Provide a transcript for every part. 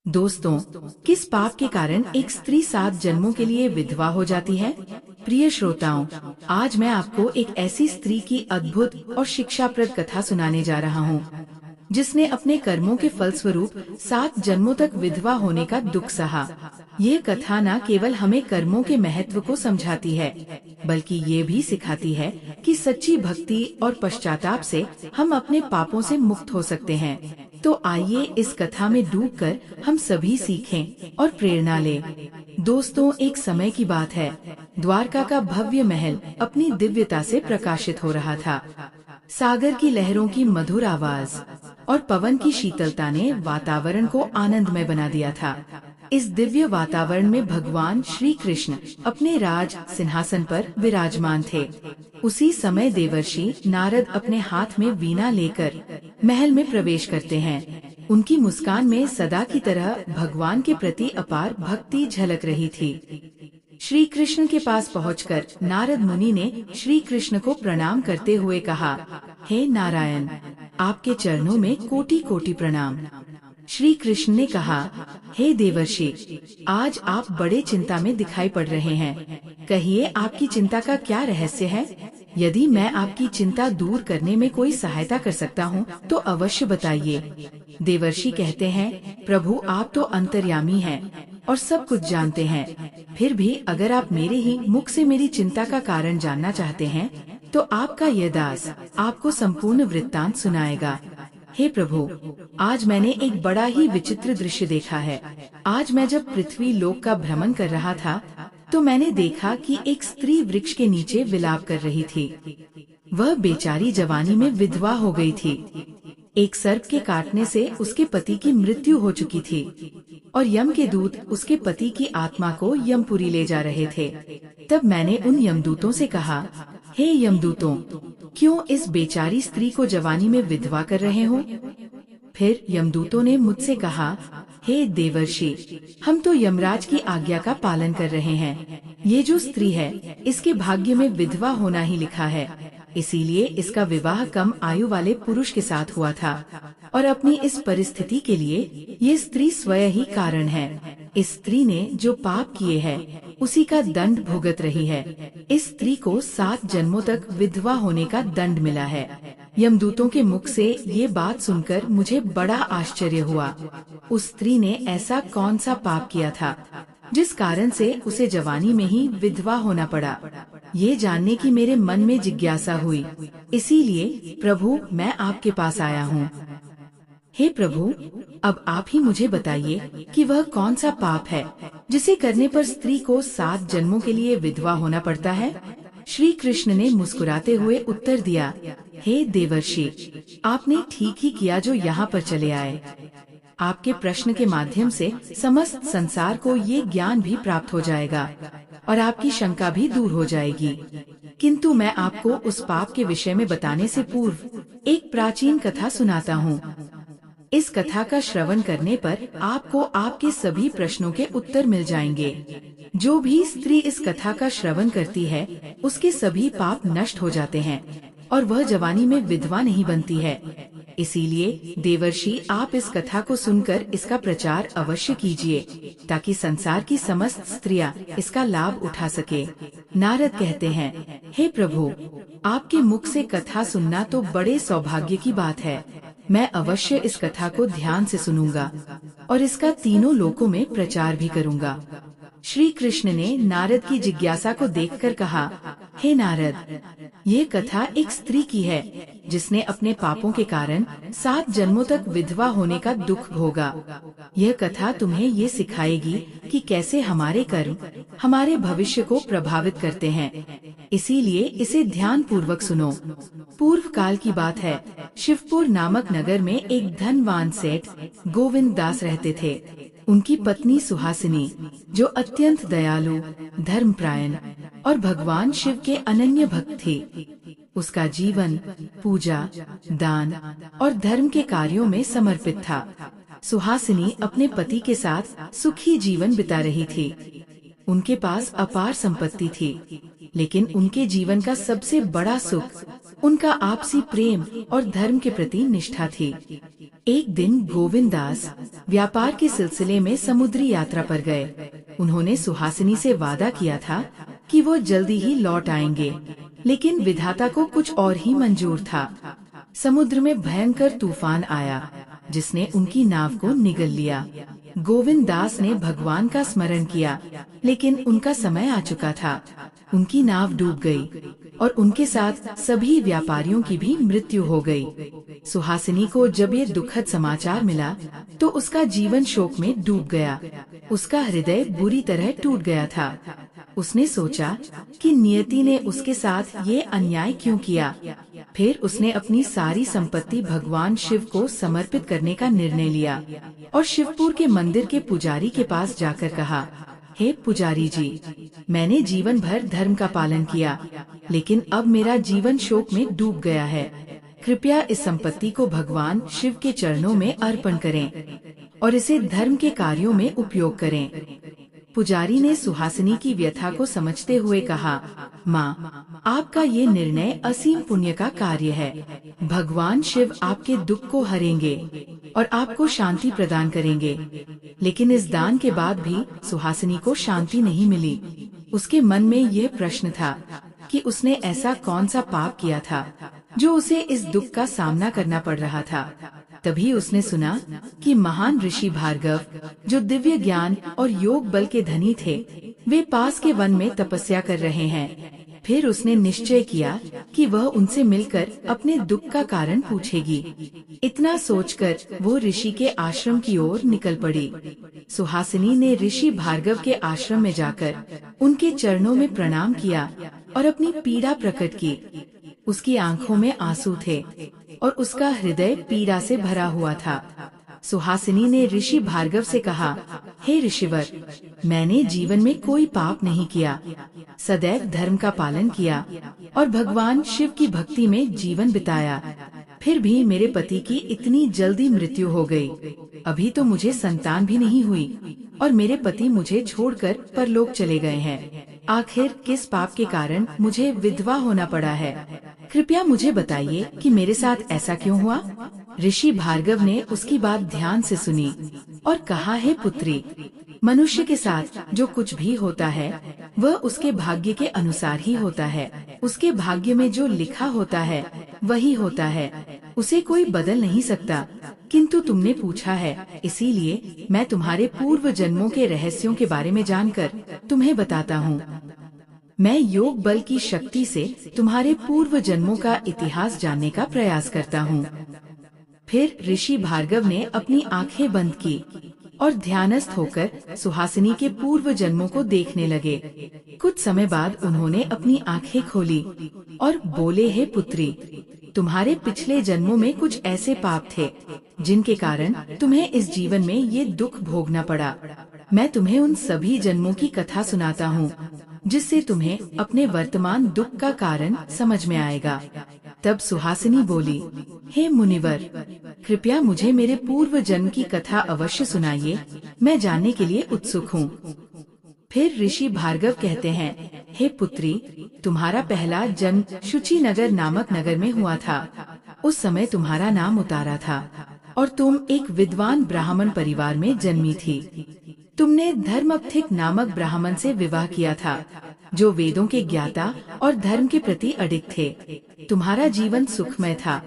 दोस्तों, किस पाप के कारण एक स्त्री 7 जन्मों के लिए विधवा हो जाती है? प्रिय श्रोताओं, आज मैं आपको एक ऐसी स्त्री की अद्भुत और शिक्षाप्रद कथा सुनाने जा रहा हूँ, जिसने अपने कर्मों के फलस्वरूप 7 जन्मों तक विधवा होने का दुख सहा। ये कथा न केवल हमें कर्मों के महत्व को समझाती है, बल्कि ये भी सिखाती है कि सच्ची भक्ति और पश्चाताप से हम अपने पापों से मुक्त हो सकते हैं। तो आइए इस कथा में डूबकर हम सभी सीखें और प्रेरणा लें। दोस्तों, एक समय की बात है, द्वारका का भव्य महल अपनी दिव्यता से प्रकाशित हो रहा था। सागर की लहरों की मधुर आवाज और पवन की शीतलता ने वातावरण को आनंदमय बना दिया था। इस दिव्य वातावरण में भगवान श्री कृष्ण अपने राज सिंहासन पर विराजमान थे। उसी समय देवर्षि नारद अपने हाथ में वीणा लेकर महल में प्रवेश करते हैं। उनकी मुस्कान में सदा की तरह भगवान के प्रति अपार भक्ति झलक रही थी। श्री कृष्ण के पास पहुंचकर नारद मुनि ने श्री कृष्ण को प्रणाम करते हुए कहा, हे नारायण, आपके चरणों में कोटि कोटि प्रणाम। श्री कृष्ण ने कहा, हे देवर्षि, आज आप बड़े चिंता में दिखाई पड़ रहे हैं। कहिए, आपकी चिंता का क्या रहस्य है? यदि मैं आपकी चिंता दूर करने में कोई सहायता कर सकता हूँ, तो अवश्य बताइए। देवर्षि कहते हैं, प्रभु, आप तो अंतर्यामी हैं और सब कुछ जानते हैं। फिर भी अगर आप मेरे ही मुख से मेरी चिंता का कारण जानना चाहते हैं, तो आपका यह दास आपको संपूर्ण वृत्तांत सुनाएगा। हे प्रभु, आज मैंने एक बड़ा ही विचित्र दृश्य देखा है। आज मैं जब पृथ्वी लोक का भ्रमण कर रहा था, तो मैंने देखा कि एक स्त्री वृक्ष के नीचे विलाप कर रही थी। वह बेचारी जवानी में विधवा हो गई थी। एक सर्प के काटने से उसके पति की मृत्यु हो चुकी थी और यम के दूत उसके पति की आत्मा को यमपुरी ले जा रहे थे। तब मैंने उन यमदूतों से कहा, हे यमदूतों, क्यों इस बेचारी स्त्री को जवानी में विधवा कर रहे हो? फिर यमदूतों ने मुझसे कहा, हे देवर्षि, हम तो यमराज की आज्ञा का पालन कर रहे हैं। ये जो स्त्री है, इसके भाग्य में विधवा होना ही लिखा है, इसीलिए इसका विवाह कम आयु वाले पुरुष के साथ हुआ था और अपनी इस परिस्थिति के लिए ये स्त्री स्वयं ही कारण है। इस स्त्री ने जो पाप किए हैं, उसी का दंड भुगत रही है। इस स्त्री को 7 जन्मों तक विधवा होने का दंड मिला है। यमदूतों के मुख से ये बात सुनकर मुझे बड़ा आश्चर्य हुआ। उस स्त्री ने ऐसा कौन सा पाप किया था, जिस कारण से उसे जवानी में ही विधवा होना पड़ा? ये जानने की मेरे मन में जिज्ञासा हुई। इसीलिए प्रभु, मैं आपके पास आया हूँ। हे प्रभु, अब आप ही मुझे बताइए कि वह कौन सा पाप है, जिसे करने पर स्त्री को 7 जन्मों के लिए विधवा होना पड़ता है? श्री कृष्ण ने मुस्कुराते हुए उत्तर दिया, हे देवर्षि, आपने ठीक ही किया जो यहाँ पर चले आए। आपके प्रश्न के माध्यम से समस्त संसार को ये ज्ञान भी प्राप्त हो जाएगा और आपकी शंका भी दूर हो जाएगी। किंतु मैं आपको उस पाप के विषय में बताने से पूर्व एक प्राचीन कथा सुनाता हूँ। इस कथा का श्रवण करने पर आपको आपके सभी प्रश्नों के उत्तर मिल जाएंगे। जो भी स्त्री इस कथा का श्रवण करती है, उसके सभी पाप नष्ट हो जाते हैं और वह जवानी में विधवा नहीं बनती है। इसीलिए देवर्षि, आप इस कथा को सुनकर इसका प्रचार अवश्य कीजिए, ताकि संसार की समस्त स्त्रियां इसका लाभ उठा सके। नारद कहते हैं, हे प्रभु, आपके मुख से कथा सुनना तो बड़े सौभाग्य की बात है। मैं अवश्य इस कथा को ध्यान से सुनूंगा और इसका तीनों लोकों में प्रचार भी करूंगा। श्री कृष्ण ने नारद की जिज्ञासा को देखकर कहा, हे नारद, ये कथा एक स्त्री की है, जिसने अपने पापों के कारण 7 जन्मों तक विधवा होने का दुख भोगा। यह कथा तुम्हें ये सिखाएगी कि कैसे हमारे कर्म हमारे भविष्य को प्रभावित करते हैं। इसीलिए इसे ध्यान पूर्वक सुनो। पूर्व काल की बात है। शिवपुर नामक नगर में एक धनवान सेठ गोविंद दास रहते थे। उनकी पत्नी सुहासिनी, जो अत्यंत दयालु, धर्मपरायण और भगवान शिव के अनन्य भक्त थी। उसका जीवन पूजा, दान और धर्म के कार्यों में समर्पित था। सुहासिनी अपने पति के साथ सुखी जीवन बिता रही थी। उनके पास अपार संपत्ति थी, लेकिन उनके जीवन का सबसे बड़ा सुख उनका आपसी प्रेम और धर्म के प्रति निष्ठा थी। एक दिन गोविंद दास व्यापार के सिलसिले में समुद्री यात्रा पर गए। उन्होंने सुहासिनी से वादा किया था कि वो जल्दी ही लौट आएंगे, लेकिन विधाता को कुछ और ही मंजूर था। समुद्र में भयंकर तूफान आया, जिसने उनकी नाव को निगल लिया। गोविंद दास ने भगवान का स्मरण किया, लेकिन उनका समय आ चुका था। उनकी नाव डूब गई और उनके साथ सभी व्यापारियों की भी मृत्यु हो गई। सुहासिनी को जब ये दुखद समाचार मिला तो उसका जीवन शोक में डूब गया। उसका हृदय बुरी तरह टूट गया था। उसने सोचा कि नियति ने उसके साथ ये अन्याय क्यों किया। फिर उसने अपनी सारी संपत्ति भगवान शिव को समर्पित करने का निर्णय लिया और शिवपुर के मंदिर के पुजारी के पास जाकर कहा, हे पुजारी जी, मैंने जीवन भर धर्म का पालन किया, लेकिन अब मेरा जीवन शोक में डूब गया है। कृपया इस संपत्ति को भगवान शिव के चरणों में अर्पण करें और इसे धर्म के कार्यों में उपयोग करें। पुजारी ने सुहासिनी की व्यथा को समझते हुए कहा, माँ, आपका ये निर्णय असीम पुण्य का कार्य है। भगवान शिव आपके दुख को हरेंगे और आपको शांति प्रदान करेंगे। लेकिन इस दान के बाद भी सुहासिनी को शांति नहीं मिली। उसके मन में यह प्रश्न था कि उसने ऐसा कौन सा पाप किया था जो उसे इस दुख का सामना करना पड़ रहा था। तभी उसने सुना कि महान ऋषि भार्गव, जो दिव्य ज्ञान और योग बल के धनी थे, वे पास के वन में तपस्या कर रहे हैं। फिर उसने निश्चय किया कि वह उनसे मिलकर अपने दुख का कारण पूछेगी। इतना सोचकर वो ऋषि के आश्रम की ओर निकल पड़ी। सुहासिनी ने ऋषि भार्गव के आश्रम में जाकर उनके चरणों में प्रणाम किया और अपनी पीड़ा प्रकट की। उसकी आंखों में आंसू थे और उसका हृदय पीड़ा से भरा हुआ था। सुहासिनी ने ऋषि भार्गव से कहा, हे ऋषिवर, मैंने जीवन में कोई पाप नहीं किया, सदैव धर्म का पालन किया और भगवान शिव की भक्ति में जीवन बिताया। फिर भी मेरे पति की इतनी जल्दी मृत्यु हो गई। अभी तो मुझे संतान भी नहीं हुई और मेरे पति मुझे छोड़कर परलोक चले गए हैं। आखिर किस पाप के कारण मुझे विधवा होना पड़ा है? कृपया मुझे बताइए कि मेरे साथ ऐसा क्यों हुआ? ऋषि भार्गव ने उसकी बात ध्यान से सुनी और कहा, हे पुत्री, मनुष्य के साथ जो कुछ भी होता है वह उसके भाग्य के अनुसार ही होता है। उसके भाग्य में जो लिखा होता है वही होता है, उसे कोई बदल नहीं सकता। किंतु तुमने पूछा है, इसीलिए मैं तुम्हारे पूर्व जन्मों के रहस्यों के बारे में जानकर तुम्हें बताता हूँ। मैं योग बल की शक्ति से तुम्हारे पूर्व जन्मों का इतिहास जानने का प्रयास करता हूँ। फिर ऋषि भार्गव ने अपनी आंखें बंद की और ध्यानस्थ होकर सुहासिनी के पूर्व जन्मों को देखने लगे। कुछ समय बाद उन्होंने अपनी आंखें खोली और बोले, हे पुत्री, तुम्हारे पिछले जन्मों में कुछ ऐसे पाप थे जिनके कारण तुम्हें इस जीवन में ये दुख भोगना पड़ा। मैं तुम्हें उन सभी जन्मों की कथा सुनाता हूँ, जिससे तुम्हें अपने वर्तमान दुख का कारण समझ में आएगा। तब सुहासिनी बोली, हे मुनिवर, कृपया मुझे मेरे पूर्व जन्म की कथा अवश्य सुनाइए, मैं जानने के लिए उत्सुक हूँ। फिर ऋषि भार्गव कहते हैं, हे पुत्री, तुम्हारा पहला जन्म शुचि नगर नामक नगर में हुआ था। उस समय तुम्हारा नाम उतारा था और तुम एक विद्वान ब्राह्मण परिवार में जन्मी थी। तुमने धर्मपथिक नामक ब्राह्मण से विवाह किया था, जो वेदों के ज्ञाता और धर्म के प्रति अडिग थे। तुम्हारा जीवन सुखमय था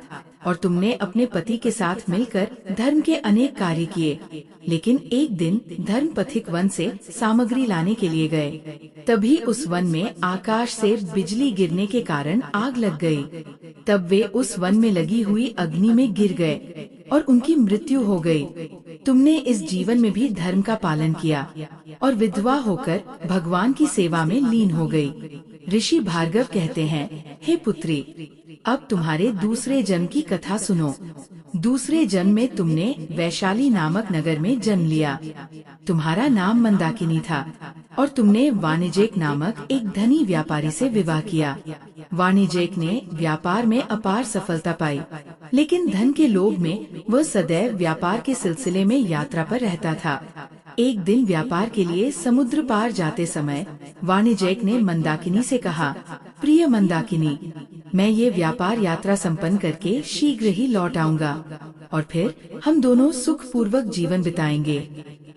और तुमने अपने पति के साथ मिलकर धर्म के अनेक कार्य किए। लेकिन एक दिन धर्मपथिक वन से सामग्री लाने के लिए गए। तभी उस वन में आकाश से बिजली गिरने के कारण आग लग गई। तब वे उस वन में लगी हुई अग्नि में गिर गए और उनकी मृत्यु हो गई। तुमने इस जीवन में भी धर्म का पालन किया और विधवा होकर भगवान की सेवा में लीन हो गई। ऋषि भार्गव कहते हैं, हे पुत्री, अब तुम्हारे दूसरे जन्म की कथा सुनो। दूसरे जन्म में तुमने वैशाली नामक नगर में जन्म लिया। तुम्हारा नाम मंदाकिनी था और तुमने वाणिज्यक नामक एक धनी व्यापारी से विवाह किया। वाणिज्यक ने व्यापार में अपार सफलता पाई, लेकिन धन के लोभ में वह सदैव व्यापार के सिलसिले में यात्रा पर रहता था। एक दिन व्यापार के लिए समुद्र पार जाते समय वाणिज्यिक ने मंदाकिनी से कहा, प्रिय मंदाकिनी, मैं ये व्यापार यात्रा संपन्न करके शीघ्र ही लौट आऊंगा और फिर हम दोनों सुखपूर्वक जीवन बिताएंगे।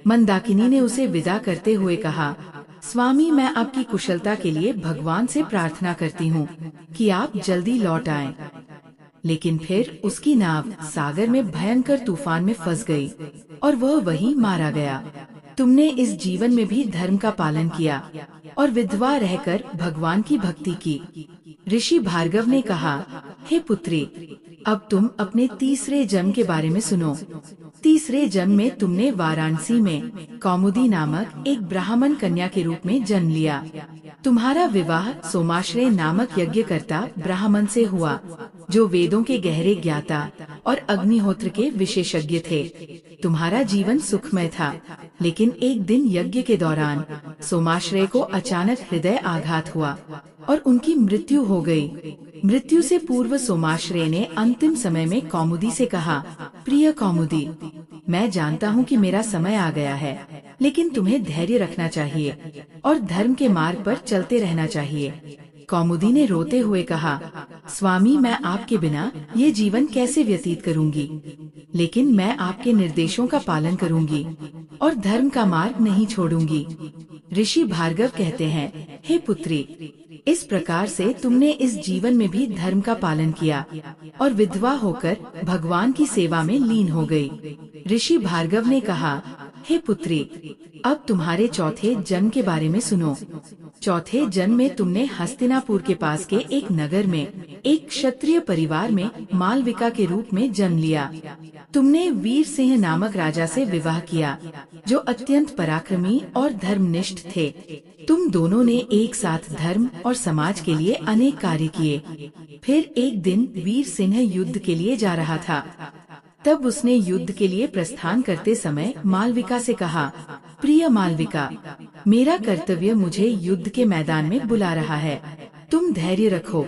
मंदाकिनी ने उसे विदा करते हुए कहा, स्वामी, मैं आपकी कुशलता के लिए भगवान से प्रार्थना करती हूँ कि आप जल्दी लौट आएं। लेकिन फिर उसकी नाव सागर में भयंकर तूफान में फंस गई और वह वहीं मारा गया। तुमने इस जीवन में भी धर्म का पालन किया और विधवा रहकर भगवान की भक्ति की। ऋषि भार्गव ने कहा, हे पुत्री, अब तुम अपने तीसरे जन्म के बारे में सुनो। तीसरे जन्म में तुमने वाराणसी में कौमुदी नामक एक ब्राह्मण कन्या के रूप में जन्म लिया। तुम्हारा विवाह सोमाश्रय नामक यज्ञकर्ता ब्राह्मण से हुआ, जो वेदों के गहरे ज्ञाता और अग्निहोत्र के विशेषज्ञ थे। तुम्हारा जीवन सुखमय था, लेकिन एक दिन यज्ञ के दौरान सोमाश्रय को अचानक हृदय आघात हुआ और उनकी मृत्यु हो गई। मृत्यु से पूर्व सोमाश्रय ने अंतिम समय में कौमुदी से कहा, प्रिय कौमुदी, मैं जानता हूँ कि मेरा समय आ गया है, लेकिन तुम्हें धैर्य रखना चाहिए और धर्म के मार्ग पर चलते रहना चाहिए। कौमुदी ने रोते हुए कहा, स्वामी, मैं आपके बिना ये जीवन कैसे व्यतीत करूंगी, लेकिन मैं आपके निर्देशों का पालन करूंगी और धर्म का मार्ग नहीं छोड़ूंगी। ऋषि भार्गव कहते हैं, हे पुत्री, इस प्रकार से तुमने इस जीवन में भी धर्म का पालन किया और विधवा होकर भगवान की सेवा में लीन हो गई। ऋषि भार्गव ने कहा, हे पुत्री, अब तुम्हारे चौथे जन्म के बारे में सुनो। चौथे जन्म में तुमने हस्तिनापुर के पास के एक नगर में एक क्षत्रिय परिवार में मालविका के रूप में जन्म लिया। तुमने वीर सिंह नामक राजा से विवाह किया, जो अत्यंत पराक्रमी और धर्मनिष्ठ थे। तुम दोनों ने एक साथ धर्म और समाज के लिए अनेक कार्य किए। फिर एक दिन वीर सिंह युद्ध के लिए जा रहा था। तब उसने युद्ध के लिए प्रस्थान करते समय मालविका से कहा, प्रिय मालविका, मेरा कर्तव्य मुझे युद्ध के मैदान में बुला रहा है। तुम धैर्य रखो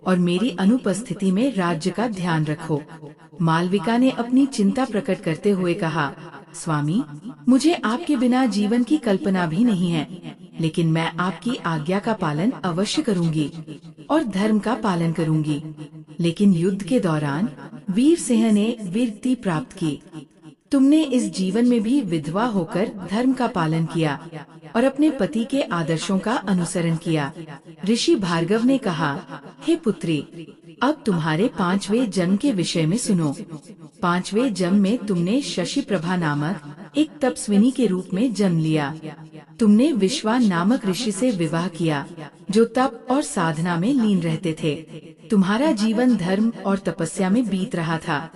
और मेरी अनुपस्थिति में राज्य का ध्यान रखो। मालविका ने अपनी चिंता प्रकट करते हुए कहा, स्वामी, मुझे आपके बिना जीवन की कल्पना भी नहीं है, लेकिन मैं आपकी आज्ञा का पालन अवश्य करूंगी और धर्म का पालन करूंगी। लेकिन युद्ध के दौरान वीर सिंह ने वीरता प्राप्त की। तुमने इस जीवन में भी विधवा होकर धर्म का पालन किया और अपने पति के आदर्शों का अनुसरण किया। ऋषि भार्गव ने कहा, हे पुत्री, अब तुम्हारे पांचवें जन्म के विषय में सुनो। पांचवें जन्म में तुमने शशि प्रभा नामक एक तपस्विनी के रूप में जन्म लिया। तुमने विश्वा नामक ऋषि से विवाह किया, जो तप और साधना में लीन रहते थे। तुम्हारा जीवन धर्म और तपस्या में बीत रहा था।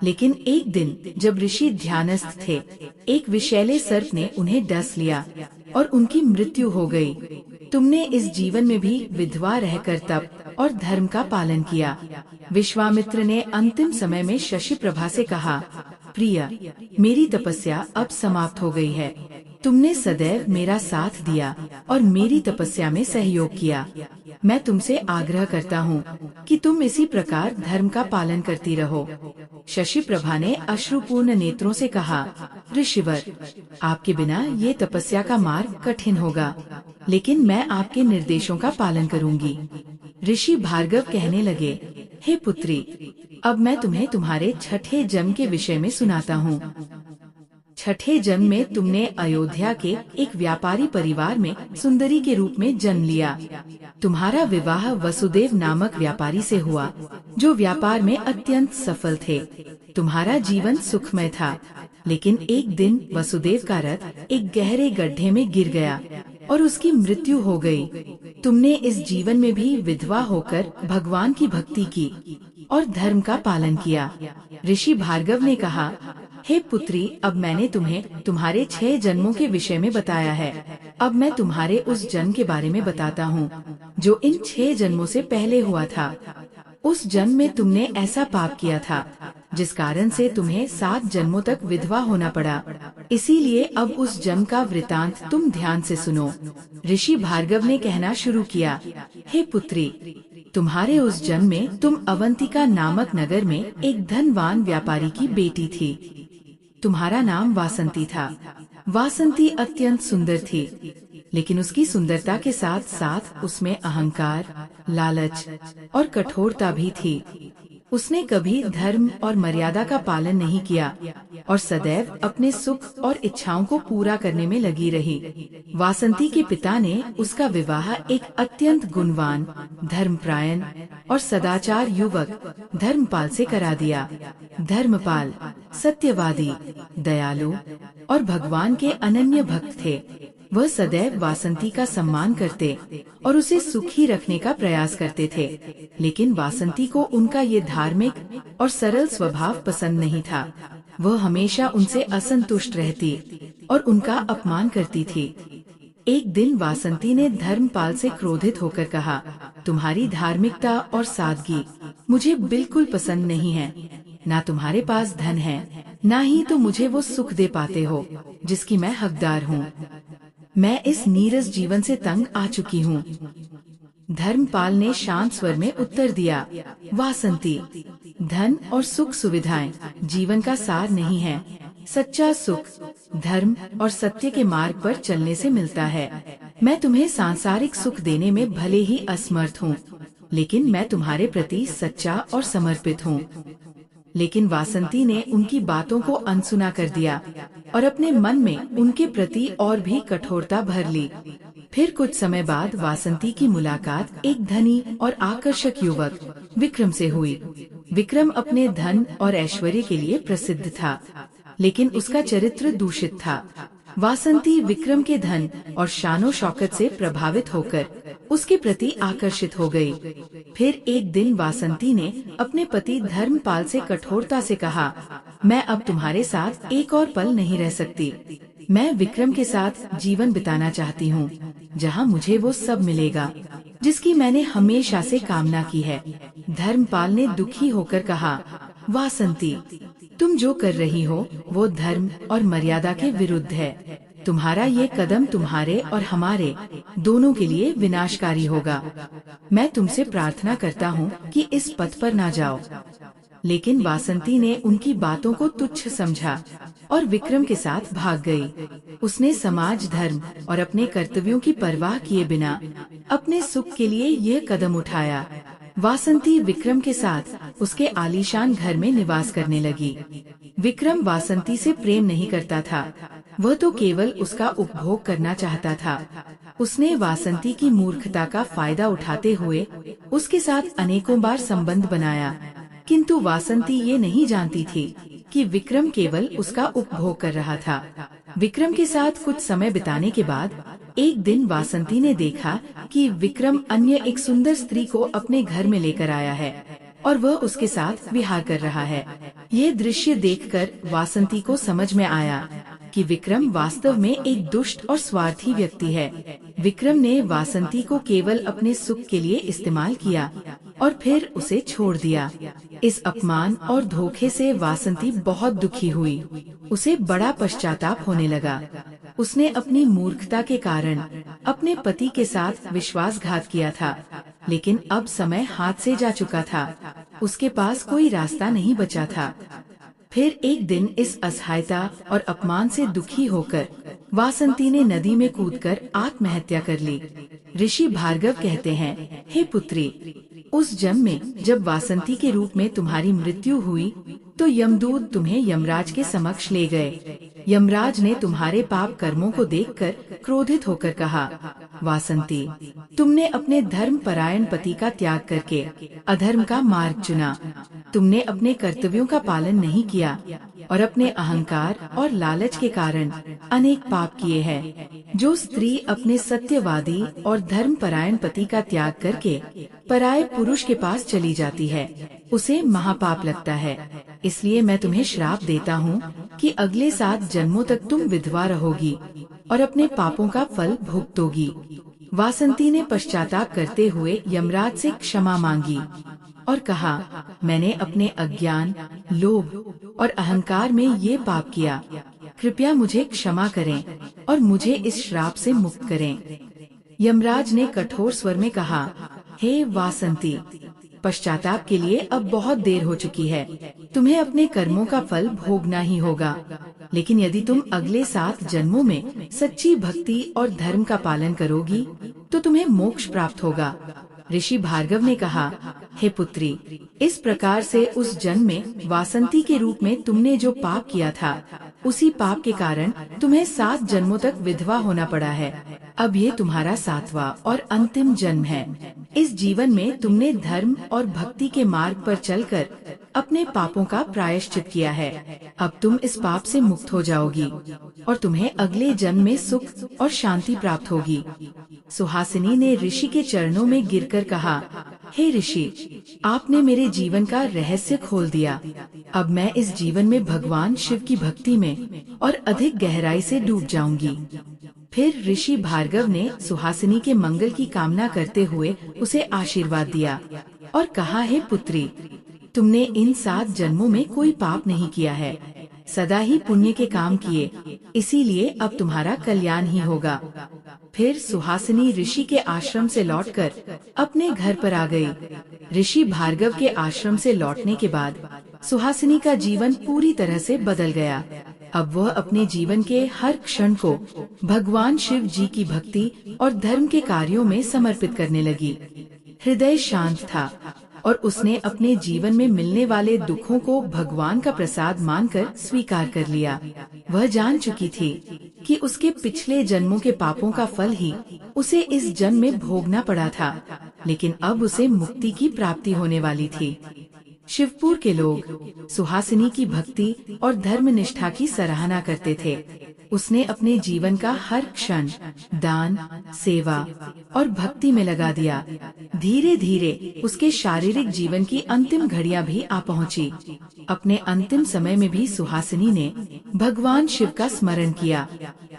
लेकिन एक दिन जब ऋषि ध्यानस्थ थे, एक विषैले सर्प ने उन्हें डस लिया और उनकी मृत्यु हो गई। तुमने इस जीवन में भी विधवा रहकर तप और धर्म का पालन किया। विश्वामित्र ने अंतिम समय में शशि प्रभा से कहा, प्रिय, मेरी तपस्या अब समाप्त हो गई है। तुमने सदैव मेरा साथ दिया और मेरी तपस्या में सहयोग किया। मैं तुमसे आग्रह करता हूँ कि तुम इसी प्रकार धर्म का पालन करती रहो। शशि प्रभा ने अश्रुपूर्ण नेत्रों से कहा, ऋषिवर, आपके बिना ये तपस्या का मार्ग कठिन होगा, लेकिन मैं आपके निर्देशों का पालन करूंगी। ऋषि भार्गव कहने लगे, हे पुत्री, अब मैं तुम्हें तुम्हारे छठे जन्म के विषय में सुनाता हूँ। छठे जन्म में तुमने अयोध्या के एक व्यापारी परिवार में सुंदरी के रूप में जन्म लिया। तुम्हारा विवाह वसुदेव नामक व्यापारी से हुआ, जो व्यापार में अत्यंत सफल थे। तुम्हारा जीवन सुखमय था, लेकिन एक दिन वसुदेव का रथ एक गहरे गड्ढे में गिर गया और उसकी मृत्यु हो गई। तुमने इस जीवन में भी विधवा होकर भगवान की भक्ति की और धर्म का पालन किया। ऋषि भार्गव ने कहा, हे पुत्री, अब मैंने तुम्हें तुम्हारे 6 जन्मों के विषय में बताया है। अब मैं तुम्हारे उस जन्म के बारे में बताता हूँ, जो इन 6 जन्मों से पहले हुआ था। उस जन्म में तुमने ऐसा पाप किया था, जिस कारण से तुम्हें 7 जन्मों तक विधवा होना पड़ा। इसीलिए अब उस जन्म का वृतांत तुम ध्यान से सुनो। ऋषि भार्गव ने कहना शुरू किया, हे पुत्री, तुम्हारे उस जन्म में तुम अवंतिका नामक नगर में एक धनवान व्यापारी की बेटी थी। तुम्हारा नाम वासंती था। वासंती अत्यंत सुंदर थी, लेकिन उसकी सुंदरता के साथ साथ उसमें अहंकार, लालच और कठोरता भी थी। उसने कभी धर्म और मर्यादा का पालन नहीं किया और सदैव अपने सुख और इच्छाओं को पूरा करने में लगी रही। वासंती के पिता ने उसका विवाह एक अत्यंत गुणवान, धर्मपरायण और सदाचार युवक धर्मपाल से करा दिया। धर्मपाल सत्यवादी, दयालु और भगवान के अनन्य भक्त थे। वह सदैव वासंती का सम्मान करते और उसे सुखी रखने का प्रयास करते थे, लेकिन वासंती को उनका ये धार्मिक और सरल स्वभाव पसंद नहीं था। वह हमेशा उनसे असंतुष्ट रहती और उनका अपमान करती थी। एक दिन वासंती ने धर्मपाल से क्रोधित होकर कहा, तुम्हारी धार्मिकता और सादगी मुझे बिल्कुल पसंद नहीं है। ना तुम्हारे पास धन है, ना ही तो मुझे वो सुख दे पाते हो जिसकी मैं हकदार हूँ। मैं इस नीरस जीवन से तंग आ चुकी हूँ। धर्मपाल ने शांत स्वर में उत्तर दिया, वासंती, धन और सुख सुविधाएं जीवन का सार नहीं है। सच्चा सुख धर्म और सत्य के मार्ग पर चलने से मिलता है। मैं तुम्हें सांसारिक सुख देने में भले ही असमर्थ हूँ, लेकिन मैं तुम्हारे प्रति सच्चा और समर्पित हूँ। लेकिन वासंती ने उनकी बातों को अनसुना कर दिया और अपने मन में उनके प्रति और भी कठोरता भर ली। फिर कुछ समय बाद वासंती की मुलाकात एक धनी और आकर्षक युवक विक्रम से हुई। विक्रम अपने धन और ऐश्वर्य के लिए प्रसिद्ध था, लेकिन उसका चरित्र दूषित था। वासंती विक्रम के धन और शानो शौकत से प्रभावित होकर उसके प्रति आकर्षित हो गई। फिर एक दिन वासंती ने अपने पति धर्मपाल से कठोरता से कहा, मैं अब तुम्हारे साथ एक और पल नहीं रह सकती। मैं विक्रम के साथ जीवन बिताना चाहती हूँ, जहाँ मुझे वो सब मिलेगा जिसकी मैंने हमेशा से कामना की है। धर्मपाल ने दुखी होकर कहा, वासंती, तुम जो कर रही हो वो धर्म और मर्यादा के विरुद्ध है। तुम्हारा ये कदम तुम्हारे और हमारे दोनों के लिए विनाशकारी होगा। मैं तुमसे प्रार्थना करता हूँ कि इस पथ पर ना जाओ। लेकिन वासंती ने उनकी बातों को तुच्छ समझा और विक्रम के साथ भाग गई। उसने समाज, धर्म और अपने कर्तव्यों की परवाह किए बिना अपने सुख के लिए यह कदम उठाया। वासंती विक्रम के साथ उसके आलीशान घर में निवास करने लगी। विक्रम वासंती से प्रेम नहीं करता था, वह तो केवल उसका उपभोग करना चाहता था। उसने वासंती की मूर्खता का फायदा उठाते हुए उसके साथ अनेकों बार संबंध बनाया, किंतु वासंती ये नहीं जानती थी कि विक्रम केवल उसका उपभोग कर रहा था। विक्रम के साथ कुछ समय बिताने के बाद एक दिन वासंती ने देखा कि विक्रम अन्य एक सुंदर स्त्री को अपने घर में लेकर आया है और वह उसके साथ विहार कर रहा है। ये दृश्य देखकर वासंती को समझ में आया कि विक्रम वास्तव में एक दुष्ट और स्वार्थी व्यक्ति है। विक्रम ने वासंती को केवल अपने सुख के लिए इस्तेमाल किया और फिर उसे छोड़ दिया। इस अपमान और धोखे से वासंती बहुत दुखी हुई। उसे बड़ा पश्चाताप होने लगा। उसने अपनी मूर्खता के कारण अपने पति के साथ विश्वासघात किया था, लेकिन अब समय हाथ से जा चुका था। उसके पास कोई रास्ता नहीं बचा था। फिर एक दिन इस असहायता और अपमान से दुखी होकर वासंती ने नदी में कूदकर आत्महत्या कर ली। ऋषि भार्गव कहते हैं, हे पुत्री, उस जन्म में जब वासंती के रूप में तुम्हारी मृत्यु हुई तो यमदूत तुम्हें यमराज के समक्ष ले गए। यमराज ने तुम्हारे पाप कर्मों को देखकर क्रोधित होकर कहा, वासंती, तुमने अपने धर्म परायण पति का त्याग करके अधर्म का मार्ग चुना। तुमने अपने कर्तव्यों का पालन नहीं किया और अपने अहंकार और लालच के कारण अनेक पाप किए हैं। जो स्त्री अपने सत्यवादी और धर्म परायण पति का त्याग करके पराये पुरुष के पास चली जाती है, उसे महापाप लगता है। इसलिए मैं तुम्हें श्राप देता हूँ कि अगले 7 जन्मों तक तुम विधवा रहोगी और अपने पापों का फल भुगतोगी। वासंती ने पश्चाताप करते हुए यमराज से क्षमा मांगी और कहा, मैंने अपने अज्ञान, लोभ और अहंकार में ये पाप किया। कृपया मुझे क्षमा करें और मुझे इस श्राप से मुक्त करें। यमराज ने कठोर स्वर में कहा, हे वासंती, पश्चाताप के लिए अब बहुत देर हो चुकी है। तुम्हें अपने कर्मों का फल भोगना ही होगा। लेकिन यदि तुम अगले 7 जन्मों में सच्ची भक्ति और धर्म का पालन करोगी तो तुम्हें मोक्ष प्राप्त होगा। ऋषि भार्गव ने कहा, हे पुत्री, इस प्रकार से उस जन्म में वासंती के रूप में तुमने जो पाप किया था, उसी पाप के कारण तुम्हें 7 जन्मों तक विधवा होना पड़ा है। अब ये तुम्हारा 7वां और अंतिम जन्म है। इस जीवन में तुमने धर्म और भक्ति के मार्ग पर चलकर अपने पापों का प्रायश्चित किया है। अब तुम इस पाप से मुक्त हो जाओगी और तुम्हें अगले जन्म में सुख और शांति प्राप्त होगी। सुहासिनी ने ऋषि के चरणों में गिरकर कहा, हे ऋषि, आपने मेरे जीवन का रहस्य खोल दिया। अब मैं इस जीवन में भगवान शिव की भक्ति में और अधिक गहराई से डूब जाऊंगी। फिर ऋषि भार्गव ने सुहासिनी के मंगल की कामना करते हुए उसे आशीर्वाद दिया और कहा, हे पुत्री, तुमने इन 7 जन्मों में कोई पाप नहीं किया है, सदा ही पुण्य के काम किए, इसीलिए अब तुम्हारा कल्याण ही होगा। फिर सुहासिनी ऋषि के आश्रम से लौटकर अपने घर पर आ गई। ऋषि भार्गव के आश्रम से लौटने के बाद सुहासिनी का जीवन पूरी तरह से बदल गया। अब वह अपने जीवन के हर क्षण को भगवान शिव जी की भक्ति और धर्म के कार्यों में समर्पित करने लगी। हृदय शांत था और उसने अपने जीवन में मिलने वाले दुखों को भगवान का प्रसाद मानकर स्वीकार कर लिया। वह जान चुकी थी कि उसके पिछले जन्मों के पापों का फल ही उसे इस जन्म में भोगना पड़ा था, लेकिन अब उसे मुक्ति की प्राप्ति होने वाली थी। शिवपुर के लोग सुहासिनी की भक्ति और धर्मनिष्ठा की सराहना करते थे। उसने अपने जीवन का हर क्षण दान, सेवा और भक्ति में लगा दिया। धीरे धीरे उसके शारीरिक जीवन की अंतिम घड़ियां भी आ पहुंची। अपने अंतिम समय में भी सुहासिनी ने भगवान शिव का स्मरण किया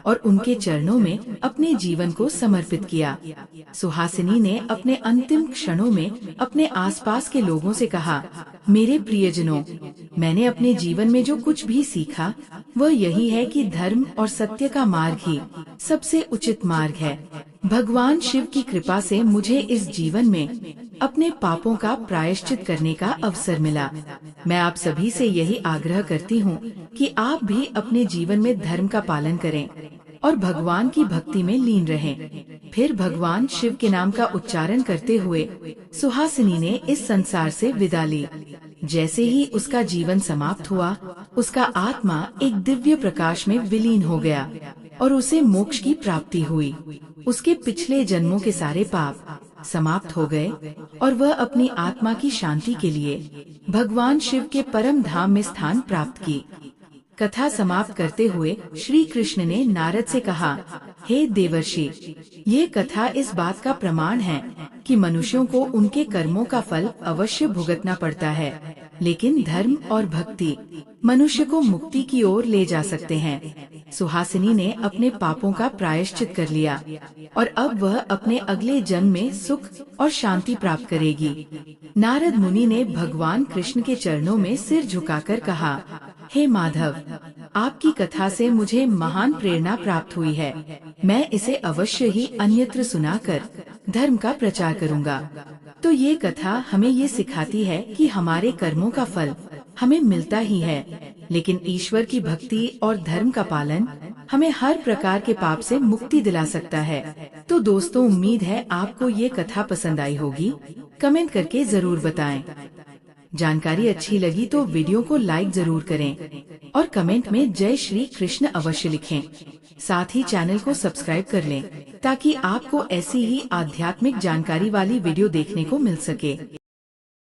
और उनके चरणों में अपने जीवन को समर्पित किया। सुहासिनी ने अपने अंतिम क्षणों में अपने आसपास के लोगों से कहा, मेरे प्रियजनों, मैंने अपने जीवन में जो कुछ भी सीखा वह यही है कि धर्म और सत्य का मार्ग ही सबसे उचित मार्ग है। भगवान शिव की कृपा से मुझे इस जीवन में अपने पापों का प्रायश्चित करने का अवसर मिला। मैं आप सभी से यही आग्रह करती हूँ कि आप भी अपने जीवन में धर्म का पालन करें और भगवान की भक्ति में लीन रहें। फिर भगवान शिव के नाम का उच्चारण करते हुए सुहासिनी ने इस संसार से विदा ली। जैसे ही उसका जीवन समाप्त हुआ, उसका आत्मा एक दिव्य प्रकाश में विलीन हो गया और उसे मोक्ष की प्राप्ति हुई। उसके पिछले जन्मों के सारे पाप समाप्त हो गए और वह अपनी आत्मा की शांति के लिए भगवान शिव के परम धाम में स्थान प्राप्त की। कथा समाप्त करते हुए श्री कृष्ण ने नारद से कहा, हे देवर्षि, ये कथा इस बात का प्रमाण है कि मनुष्यों को उनके कर्मों का फल अवश्य भुगतना पड़ता है, लेकिन धर्म और भक्ति मनुष्य को मुक्ति की ओर ले जा सकते हैं। सुहासिनी ने अपने पापों का प्रायश्चित कर लिया और अब वह अपने अगले जन्म में सुख और शांति प्राप्त करेगी। नारद मुनि ने भगवान कृष्ण के चरणों में सिर झुकाकर कहा, हे माधव, आपकी कथा से मुझे महान प्रेरणा प्राप्त हुई है। मैं इसे अवश्य ही अन्यत्र सुनाकर धर्म का प्रचार करूंगा। तो ये कथा हमें ये सिखाती है कि हमारे कर्मों का फल हमें मिलता ही है, लेकिन ईश्वर की भक्ति और धर्म का पालन हमें हर प्रकार के पाप से मुक्ति दिला सकता है। तो दोस्तों, उम्मीद है आपको ये कथा पसंद आई होगी। कमेंट करके जरूर बताएं। जानकारी अच्छी लगी तो वीडियो को लाइक जरूर करें और कमेंट में जय श्री कृष्ण अवश्य लिखें। साथ ही चैनल को सब्सक्राइब कर लें ताकि आपको ऐसी ही आध्यात्मिक जानकारी वाली वीडियो देखने को मिल सके।